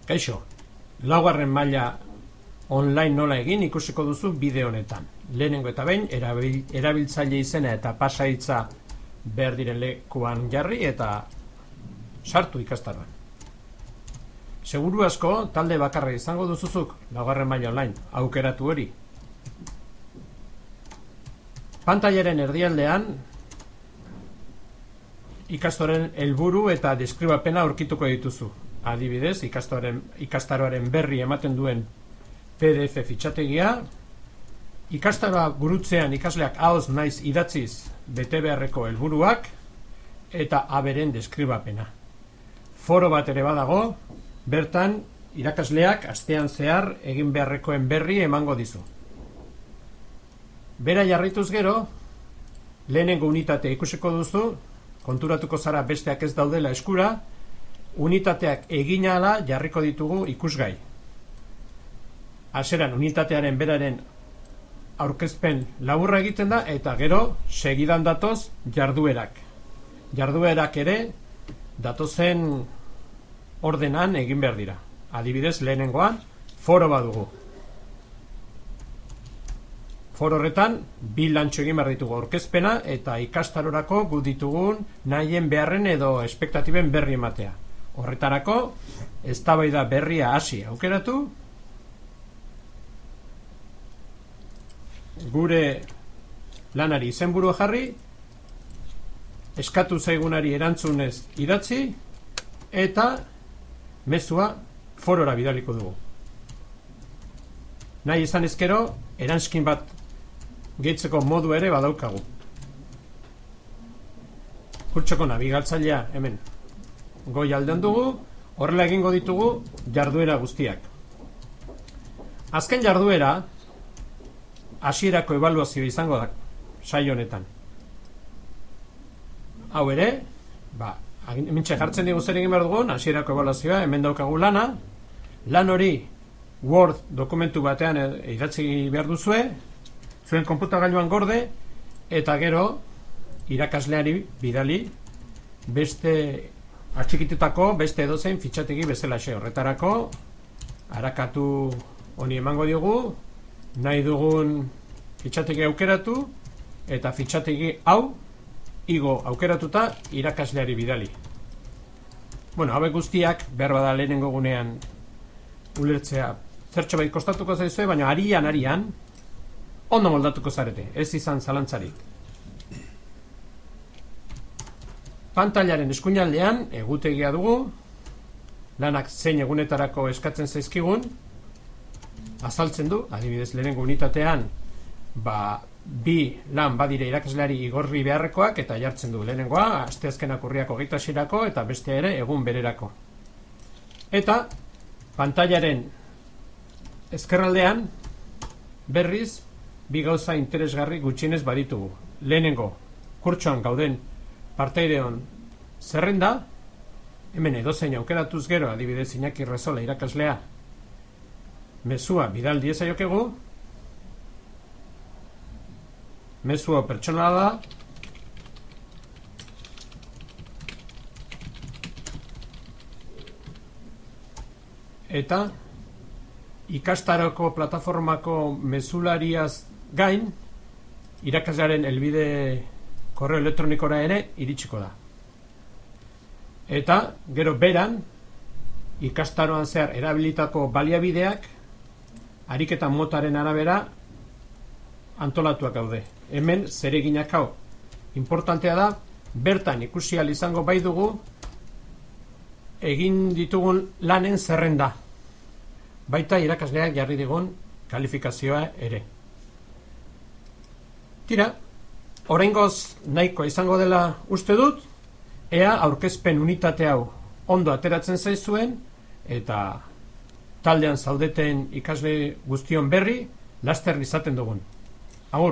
Kaixo, laugarren maila online nola egin ikusiko duzu bideo honetan. Lehenengo eta behin, erabiltzaile izena eta pasahitza behar diren lekuan jarri eta sartu ikastaroan. Seguru asko, talde bakarra izango duzuzuk, laugarren maila online, aukeratu hori. Pantailaren erdialdean, ikastoren helburu eta deskribapena aurkituko dituzu. Adibidez, ikastaroaren berri ematen duen PDF fitxategia, ikastaroa gurutzean ikasleak ahoz naiz idatziz bete beharreko helburuak eta aberen deskribapena. Foro bat ere badago, bertan irakasleak astean zehar egin beharrekoen berri emango dizu. Bera jarrituz gero, lehenengo unitatea ikusiko duzu, konturatuko zara besteak ez daudela eskura, unitateak egin ahala jarriko ditugu ikusgai. Hasieran unitatearen beraren aurkezpen laburra egiten da eta gero segidan datoz jarduerak. Jarduerak ere datozen ordenan egin behar dira. Adibidez, lehenengoan foro badugu. Foro horretan bi lantxo egin behar ditugu, aurkezpena eta ikastarorako gu ditugun nahien beharren edo espektatiben berri ematea. Horretarako, eztabaida berria hasi aukeratu, gure lanari izenburua jarri, eskatu zaigunari erantzunez idatzi, eta mezua forora bidaliko dugu. Nahi izan ezkero, eranskin bat gehitzeko modu ere badaukagu. Kurtsoko nabigatzailea hemen goi aldean dugu, horrela egingo ditugu jarduera guztiak. Azken jarduera, hasierako ebaluazioa izango da saio honetan. Hau ere, hementxe jartzen digu zer egin behar dugun, hasierako ebaluazioa, hemen daukagu lana, lan hori Word dokumentu batean idatzi behar duzue, zuen konputagailuan gorde, eta gero irakasleari bidali beste atxikitutako beste edozein fitxategi bezalaxe. Horretarako arakatu honi emango diogu, nahi dugun fitxategi aukeratu eta fitxategi hau igo aukeratuta irakasleari bidali. Hauek guztiak behar bada lehenengo gunean ulertzea zertxo bai kostatuko zaizue, baina arian ondo moldatuko zarete, ez izan zalantzarik. Pantailaren eskuinaldean egutegia dugu, lanak zein egunetarako eskatzen zaizkigun, azaltzen du, adibidez lehenengo unitatean, bi lan badire irakasleari igorri beharrekoak eta jartzen du lehenengoa, asteazkenak urriak 26-rako eta beste ere egun bererako. Eta pantailaren ezkerraldean berriz bi gauza interesgarri gutxienez baditugu. Lehenengo, kurtsoan gauden partaideon zerrenda, hemen edozein aukeratuz gero, adibidez Iñaki Rezola irakaslea, mezua bidal diezaiokegu, mezua pertsonala da, eta ikastaroko plataformako mezulariaz gain, irakaslearen helbide korreo elektronikora ere iritsiko da. Eta gero beran ikastaroan zehar erabilitako baliabideak ariketa motaren arabera antolatuak gaude. Hemen zereginak hau importantea da, bertan ikusi ahal izango bai dugu egin ditugun lanen zerrenda, baita irakasleak jarri digun kalifikazioa ere. Tira, oraingoz nahikoa izango dela uste dut, ea aurkezpen unitate hau ondo ateratzen zaizuen eta taldean zaudeten ikasle guztion berri laster izaten dugun. Agur!